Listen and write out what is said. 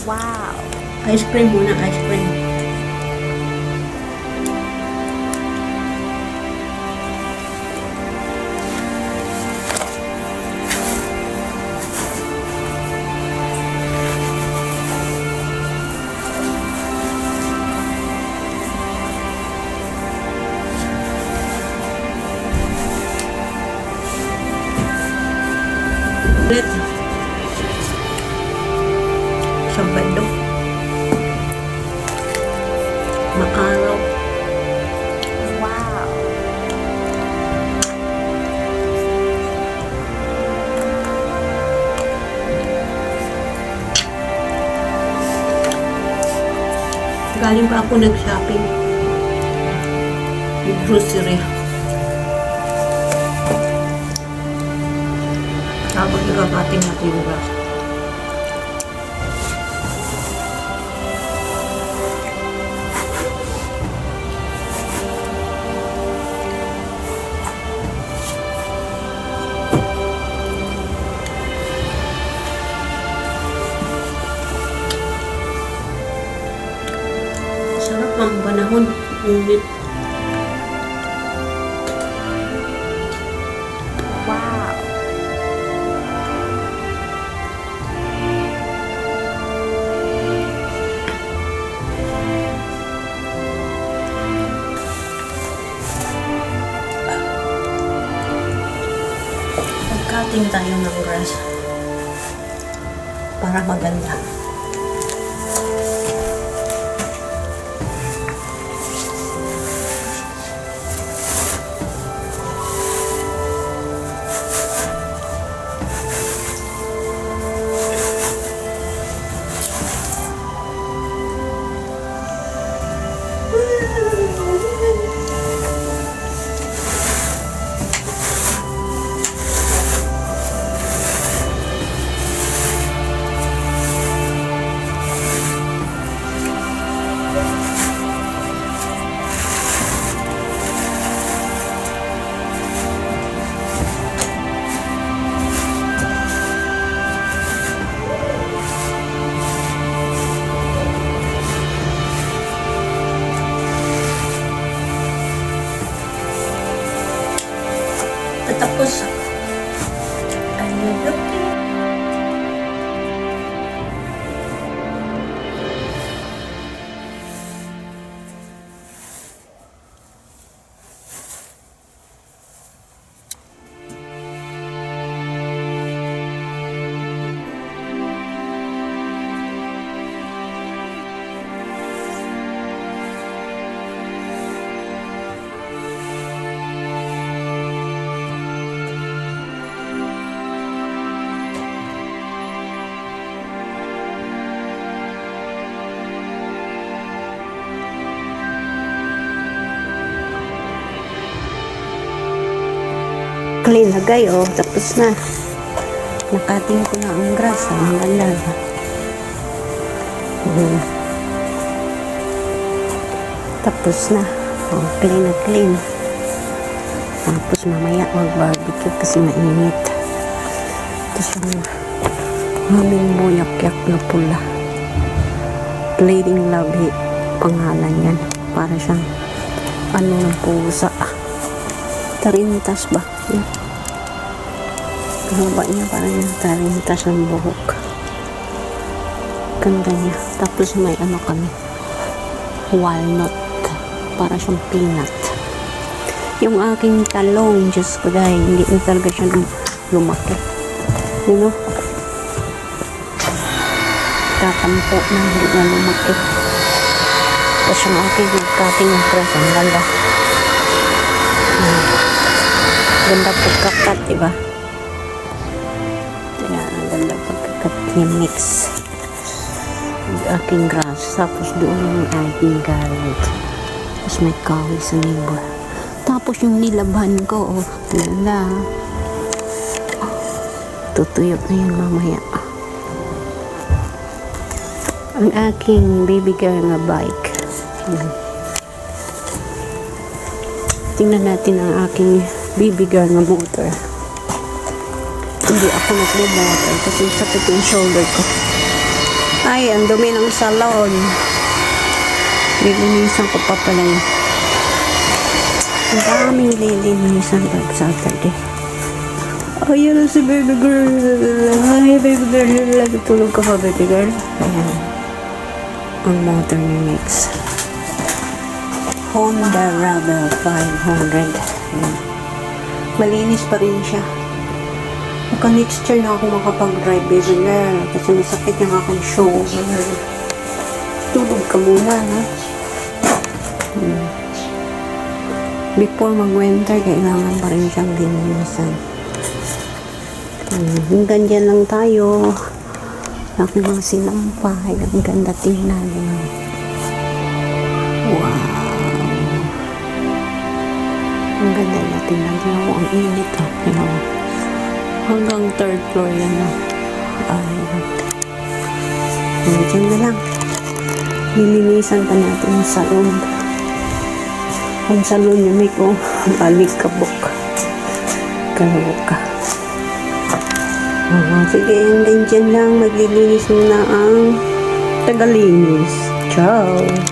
Wow! Ice cream muna, ice cream. Ulit. Sabado. Maaraw. Wow! Galing pa ako nag-shopping. Grocery. Tapos ikakating natin yung gas. Sarap ang panahon. Init. Wow! Mag-cutting tayo ng grass para maganda. Tapos, ano clean na gayo, tapos na. Nakating ko na ang grass, ang ganda. Tapos na. Oh, clean na clean. Tapos mamaya mag-barbecue kasi mainit. Tapos yung aming buyak-yak na pula. Bleeding Love pangalan yan. Para siyang ano ng pusa. Tarintas ba? Yan. Haba niya, parang yung tarintas ng buhok. Ganda niya. Tapos may ano kami, walnut. Para siyang peanut. Yung aking talong, Diyos ko dahil hindi na talaga siya lumaki. You know? Tatampo na hindi na lumaki. Tapos yung aking nagkating ng press, ang ganda. Ganda pagkakat, diba? Kaya ang ganda pagkakat niya mix. Ang aking grass. Tapos doon yung aking garlic. Tapos may kahoy sa neighbor. Tapos yung nilabhan ko, oh, ganda. Tutuyok na yun mamaya. Ang aking baby girl na bike. Tingnan natin ang aking baby girl na motor. Hindi ako nagmo-motor kasi sakit yung shoulder ko. Ay, ang dumi ng salon. Lilinisan ko pa pala yun. Ang daming lilinisan pag Saturday. Ayan na si baby girl. Ay, baby girl. Tulog ka pa, baby girl. Ayan. Ang motor ni Mix. Honda Rebel 500. Ayan. Malinis pa rin siya. Next year na ako makapag-drive, baby girl. Kasi masakit yung aking shoulder. Tulog ka muna, ha? Before mag-winter, kailangan pa rin siyang linisan. Hanggang dyan lang tayo. Aking mga sinampay. Ang ganda tingnan. Wow. Ang ganda na tingnan. Ang init, ha? Hanggang third floor yan, ha? Diyan na lang. Nilinisan pa natin yung salon. Ang salon niya may ko alikabok. Kaloka. Sige, hanggang dyan lang. Maglilinis muna ang tagalinis. Ciao!